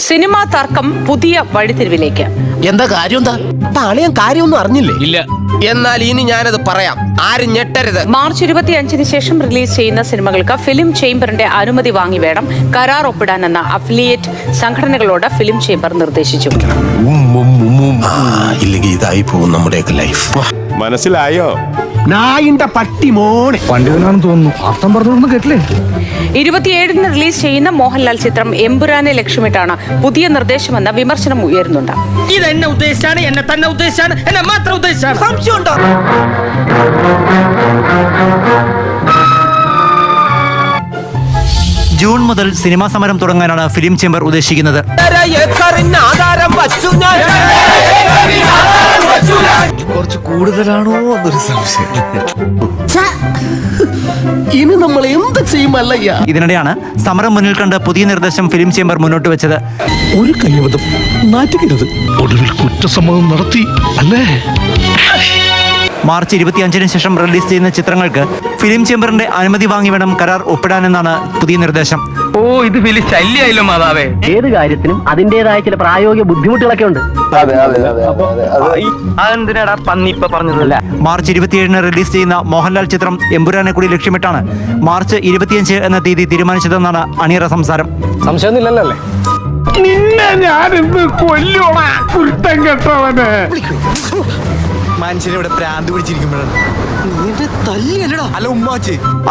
Cinema തർക്കം പുതിയ വഴിത്തിരിവിലേക്ക്. എന്താ കാര്യം? എന്താ അളിയൻ കാര്യമൊന്നും അറിഞ്ഞില്ലേ? ഇല്ല. എന്നാൽ ഇനി ഞാനത് പറയാം, ആരും ഞെട്ടരുത്. മാർച്ച് 25-ന് ശേഷം റിലീസ് ചെയ്യുന്ന സിനിമകൾക്ക് ഫിലിം ചേംബറിന്റെ അനുമതി വാങ്ങി വേണം കരാർ ഒപ്പിടാനെന്ന അഫിലിയേറ്റ് സംഘടനകളോട് ഫിലിം ചേംബർ നിർദ്ദേശിച്ചു. ഇല്ലെങ്കിൽ ഇതായി പോകും നമ്മുടെയൊക്കെ ലൈഫ്. മനസ്സിലായോ? നായിന്റെ പട്ടി മോനെ പണ്ഡിതനാണെന്ന് തോന്നുന്നു. അർത്ഥം പറഞ്ഞൊന്നും കേട്ടില്ലേ? 27-ന് റിലീസ് ചെയ്യുന്ന മോഹൻലാൽ ചിത്രം എമ്പുരാനെ ലക്ഷ്യമിട്ടാണ് പുതിയ നിർദ്ദേശമെന്ന വിമർശനം ഉയരുന്നുണ്ട്. ഇത് എന്നെ ഉദ്ദേശിച്ചാണ്, എന്നെ തന്നെ ഉദ്ദേശിച്ചാണ്, എന്നെ മാത്രം ഉദ്ദേശിച്ചാണ്. സംശയമുണ്ടോ? ജൂൺ മുതൽ സിനിമാ സമരം തുടങ്ങാനാണ് ഫിലിം ചേംബർ ഉദ്ദേശിക്കുന്നത്. കുറച്ച് കൂടുതലാണോ എന്നൊരു സംശയം. ഇനി നമ്മൾ എന്ത് ചെയ്യുമല്ലയ്യ? ഇതിനിടെയാണ് സമരം മുന്നിൽ കണ്ട് പുതിയ നിർദ്ദേശം ഫിലിം ചേംബർ മുന്നോട്ട് വെച്ചത്. ഒരു കൈവതം നാറ്റുകരുത്. ഒടുവിൽ കുറ്റസമ്മതം നടത്തി അല്ലേ? മാർച്ച് 25-ന് ശേഷം റിലീസ് ചെയ്യുന്ന ചിത്രങ്ങൾക്ക് ഫിലിം ചേംബറിന്റെ അനുമതി വാങ്ങി വേണം കരാർ ഒപ്പിടാനെന്നാണ് പുതിയ നിർദ്ദേശം. ഓ, ഇത് വലിയ ശല്യായല്ലോ മാതാവേ. ഏത് കാര്യത്തിനും അതിന്റേതായ ചില പ്രായോഗിക ബുദ്ധിമുട്ടുകളൊക്കെ ഉണ്ട്. അതെന്തിനാടാ പന്നി ഇപ്പൊ പറഞ്ഞതല്ല. മാർച്ച് 27-ന് റിലീസ് ചെയ്യുന്ന മോഹൻലാൽ ചിത്രം എമ്പുരാനെ കൂടി ലക്ഷ്യമിട്ടാണ് മാർച്ച് 25 എന്ന തീയതി തീരുമാനിച്ചതെന്നാണ് അണിയറ സംസാരം. സംശയമൊന്നുമില്ലല്ലേ? നിന്നെ ഞാനിന്ന് കൊല്ലോടാ കുരുത്തം കെട്ടവനെ. മനുഷ്യനിവിടെ പ്രാന്ത് പിടിച്ചിരിക്കുമ്പോഴാണ്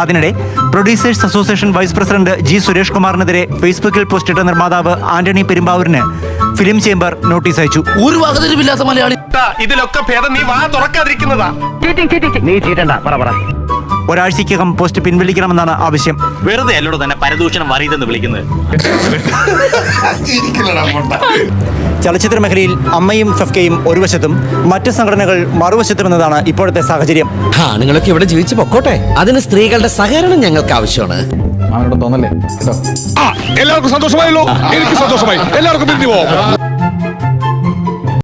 അതിനിടെ producers association vice president G Suresh കുമാറിനെതിരെ ഫേസ്ബുക്കിൽ പോസ്റ്റിട്ട നിർമ്മാതാവ് ആന്റണി പെരുമ്പാവൂരിന് ഫിലിം ചേംബർ നോട്ടീസ് അയച്ചു. ഒരു വകതിരിവില്ലാത്ത മലയാളി. ഇതിലൊക്കെ ഭേദം നീ വാ തുറക്കാതിരിക്കുന്നതാ. നീ ചീറ്റണ്ട, പറ. ഒരാഴ്ചയ്ക്കകം പോസ്റ്റ് പിൻവലിക്കണമെന്നാണ് ആവശ്യം. വെറുതെ അല്ലോട് തന്നെ പരദൂഷണം വറിയതെന്ന് വിളിക്കുന്നത്. ചലച്ചിത്ര മേഖലയിൽ അമ്മയും ഫെഫ്കയും ഒരു വശത്തും മറ്റ് സംഘടനകൾ മറുവശത്തും എന്നതാണ് ഇപ്പോഴത്തെ സാഹചര്യം. നിങ്ങളൊക്കെ ഇവിടെ ജീവിച്ചു പൊക്കോട്ടെ, അതിന് സ്ത്രീകളുടെ സഹകരണം ഞങ്ങൾക്ക് ആവശ്യമാണ്. തോന്നല്ലേ? എല്ലാവർക്കും സന്തോഷമായല്ലോ? എനിക്ക് സന്തോഷമായി. എല്ലാവർക്കും പിരിഞ്ഞു പോവാം.